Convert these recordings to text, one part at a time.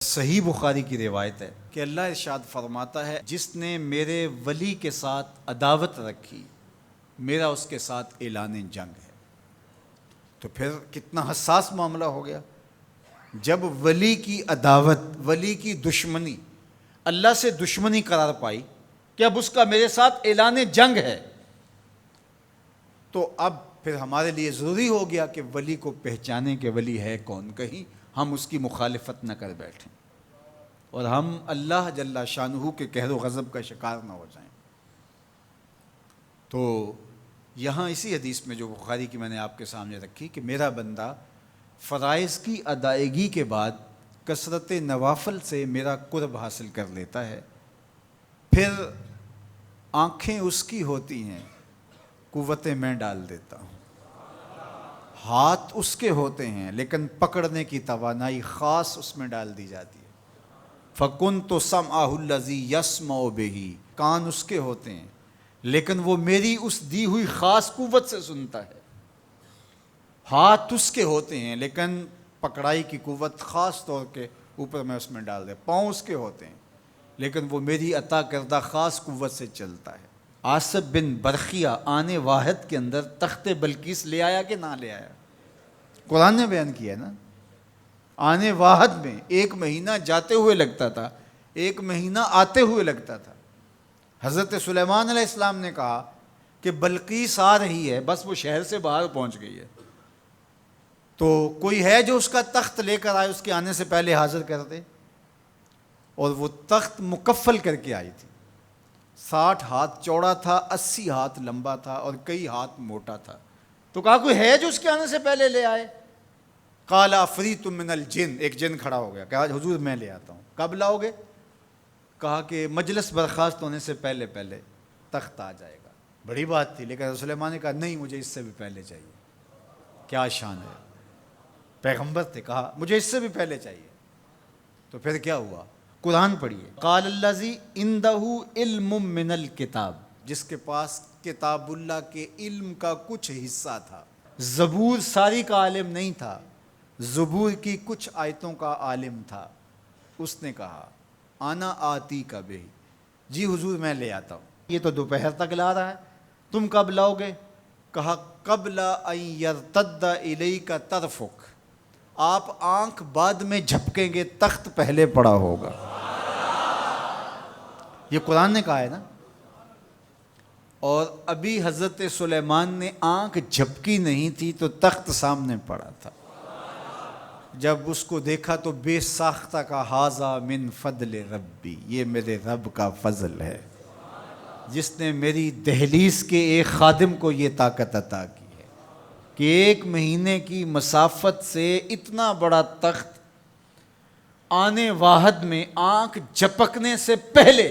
صحیح بخاری کی روایت ہے کہ اللہ ارشاد فرماتا ہے، جس نے میرے ولی کے ساتھ عداوت رکھی میرا اس کے ساتھ اعلان جنگ ہے۔ تو پھر کتنا حساس معاملہ ہو گیا جب ولی کی عداوت، ولی کی دشمنی اللہ سے دشمنی قرار پائی کہ اب اس کا میرے ساتھ اعلان جنگ ہے۔ تو اب پھر ہمارے لیے ضروری ہو گیا کہ ولی کو پہچانیں کہ ولی ہے کون، کہیں ہم اس کی مخالفت نہ کر بیٹھیں اور ہم اللہ جل شانہ کے قہر و غضب کا شکار نہ ہو جائیں۔ تو یہاں اسی حدیث میں جو بخاری کی میں نے آپ کے سامنے رکھی کہ میرا بندہ فرائض کی ادائیگی کے بعد کثرت نوافل سے میرا قرب حاصل کر لیتا ہے، پھر آنکھیں اس کی ہوتی ہیں، قوتیں میں ڈال دیتا ہوں، ہاتھ اس کے ہوتے ہیں لیکن پکڑنے کی توانائی خاص اس میں ڈال دی جاتی ہے۔ فَكُنْتُ سَمْعَهُ الَّذِي يَسْمَعُ بِهِ، کان اس کے ہوتے ہیں لیکن وہ میری اس دی ہوئی خاص قوت سے سنتا ہے۔ ہاتھ اس کے ہوتے ہیں لیکن پکڑائی کی قوت خاص طور کے اوپر میں اس میں ڈال دے۔ پاؤں اس کے ہوتے ہیں لیکن وہ میری عطا کردہ خاص قوت سے چلتا ہے۔ آصب بن برخیہ آنے واحد کے اندر تخت بلقیس لے آیا کہ نہ لے آیا؟ قرآن نے بیان کیا ہے نا، آنے واحد میں 1 مہینہ جاتے ہوئے لگتا تھا، 1 مہینہ آتے ہوئے لگتا تھا۔ حضرت سلیمان علیہ السلام نے کہا کہ بلقیس آ رہی ہے، بس وہ شہر سے باہر پہنچ گئی ہے، تو کوئی ہے جو اس کا تخت لے کر آئے، اس کے آنے سے پہلے حاضر کر دے۔ اور وہ تخت مکفل کر کے آئی تھی، 60 ہاتھ چوڑا تھا، 80 ہاتھ لمبا تھا اور کئی ہاتھ موٹا تھا۔ تو کہا کوئی ہے جو اس کے آنے سے پہلے لے آئے؟ قال عفریت من الجن، ایک جن کھڑا ہو گیا، کہا حضور میں لے آتا ہوں۔ کب لاؤ گے؟ کہا کہ مجلس برخاست ہونے سے پہلے پہلے تخت آ جائے گا۔ بڑی بات تھی، لیکن رسول اللہ نے کہا نہیں، مجھے اس سے بھی پہلے چاہیے۔ کیا شان ہے، پیغمبر تھے، کہا مجھے اس سے بھی پہلے چاہیے۔ تو پھر کیا ہوا؟ قرآن پڑھیے، قال الذی عندہ علم من الکتاب، جس کے پاس کتاب اللہ کے علم کا کچھ حصہ تھا۔ زبور ساری کا عالم نہیں تھا، زبور کی کچھ آیتوں کا عالم تھا۔ اس نے کہا انا آتی کا بہ، جی حضور میں لے آتا ہوں۔ یہ تو دوپہر تک لا رہا ہے، تم کب لاؤ گے؟ کہا قبل ان یرتد الیک طرفک، آپ آنکھ بعد میں جھپکیں گے، تخت پہلے پڑا ہوگا۔ یہ قرآن نے کہا ہے نا۔ اور ابھی حضرت سلیمان نے آنکھ جھپکی نہیں تھی تو تخت سامنے پڑا تھا۔ جب اس کو دیکھا تو بے ساختہ کا ھذا من فضل ربی، یہ میرے رب کا فضل ہے جس نے میری دہلیز کے ایک خادم کو یہ طاقت عطا کی ہے کہ 1 مہینے کی مسافت سے اتنا بڑا تخت آنے واحد میں آنکھ جھپکنے سے پہلے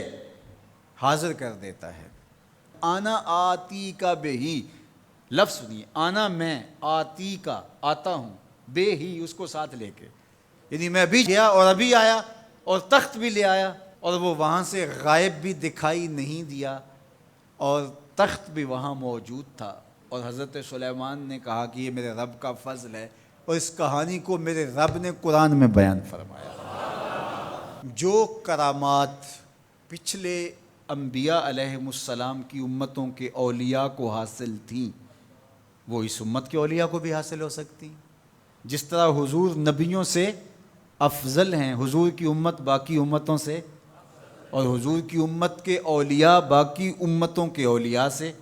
حاضر کر دیتا ہے۔ آنا آتی کا بے ہی، لفظ سنیے، آنا میں، آتی کا آتا ہوں، بے ہی اس کو ساتھ لے کے، یعنی میں ابھی گیا اور ابھی آیا اور تخت بھی لے آیا، اور وہ وہاں سے غائب بھی دکھائی نہیں دیا اور تخت بھی وہاں موجود تھا۔ اور حضرت سلیمان نے کہا کہ یہ میرے رب کا فضل ہے، اور اس کہانی کو میرے رب نے قرآن میں بیان فرمایا۔ جو کرامات پچھلے انبیاء علیہم السلام کی امتوں کے اولیاء کو حاصل تھیں، وہ اس امت کے اولیاء کو بھی حاصل ہو سکتی۔ جس طرح حضور نبیوں سے افضل ہیں، حضور کی امت باقی امتوں سے، اور حضور کی امت کے اولیاء باقی امتوں کے اولیاء سے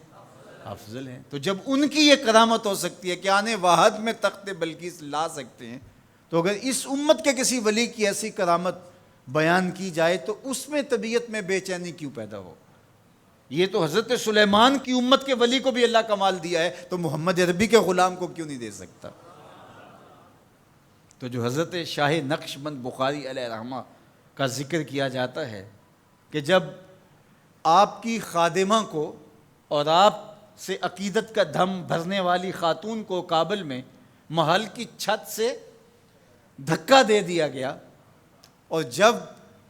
افضل ہیں۔ تو جب ان کی یہ کرامت ہو سکتی ہے کہ آنے واحد میں تخت بلقیس لا سکتے ہیں، تو اگر اس امت کے کسی ولی کی ایسی کرامت بیان کی جائے تو اس میں طبیعت میں بے چینی کیوں پیدا ہو؟ یہ تو حضرت سلیمان کی امت کے ولی کو بھی اللہ کمال دیا ہے، تو محمد عربی کے غلام کو کیوں نہیں دے سکتا؟ تو جو حضرت شاہ نقش بند بخاری علیہ رحمہ کا ذکر کیا جاتا ہے کہ جب آپ کی خادمہ کو اور آپ سے عقیدت کا دھم بھرنے والی خاتون کو کابل میں محل کی چھت سے دھکا دے دیا گیا، اور جب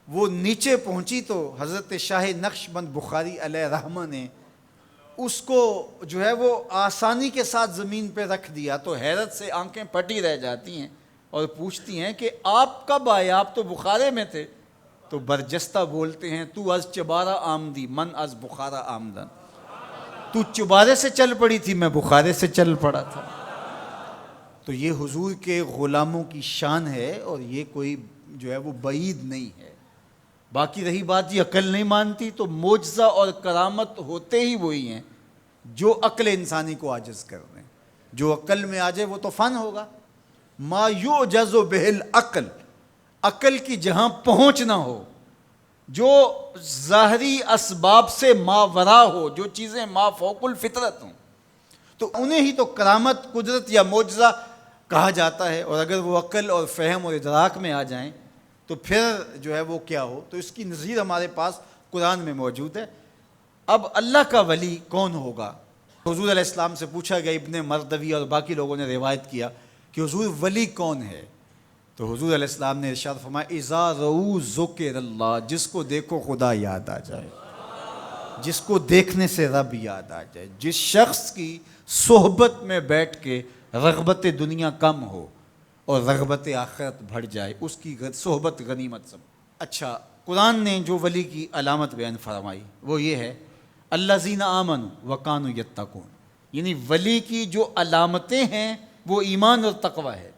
وہ نیچے پہنچی تو حضرت شاہ نقش بند بخاری علیہ رحمہ نے اس کو جو ہے وہ آسانی کے ساتھ زمین پہ رکھ دیا، تو حیرت سے آنکھیں پھٹی رہ جاتی ہیں اور پوچھتی ہیں کہ آپ کب آئے، آپ تو بخارے میں تھے؟ تو برجستہ بولتے ہیں تو از چبارہ آمدی من از بخارا آمدن، تو چبارے سے چل پڑی تھی، میں بخارے سے چل پڑا تھا۔ تو یہ حضور کے غلاموں کی شان ہے، اور یہ کوئی جو ہے وہ بعید نہیں ہے۔ باقی رہی بات یہ عقل نہیں مانتی، تو معجزہ اور کرامت ہوتے ہی وہی ہیں جو عقل انسانی کو عاجز کر دیں۔ جو عقل میں آ جائے وہ تو فن ہوگا۔ ما یعجز بہ العقل، عقل کی جہاں پہنچ نہ ہو، جو ظاہری اسباب سے ماورا ہو، جو چیزیں ما فوق الفطرت ہوں، تو انہیں ہی تو کرامت، قدرت یا معجزہ کہا جاتا ہے۔ اور اگر وہ عقل اور فہم اور ادراک میں آ جائیں تو پھر جو ہے وہ کیا ہو، تو اس کی نظیر ہمارے پاس قرآن میں موجود ہے۔ اب اللہ کا ولی کون ہوگا؟ حضور علیہ السلام سے پوچھا گیا، ابن مردوی اور باقی لوگوں نے روایت کیا کہ حضور ولی کون ہے؟ تو حضور علیہ السلام نے ارشاد فرمایا، اذا رؤوا ذکر اللہ، جس کو دیکھو خدا یاد آ جائے، جس کو دیکھنے سے رب یاد آ جائے، جس شخص کی صحبت میں بیٹھ کے رغبت دنیا کم ہو اور رغبت آخرت بڑھ جائے، اس کی صحبت غنیمت سب۔ اچھا، قرآن نے جو ولی کی علامت بیان فرمائی وہ یہ ہے، الذین آمنوا وکانوا یتقون، یعنی ولی کی جو علامتیں ہیں وہ ایمان اور تقوی ہے۔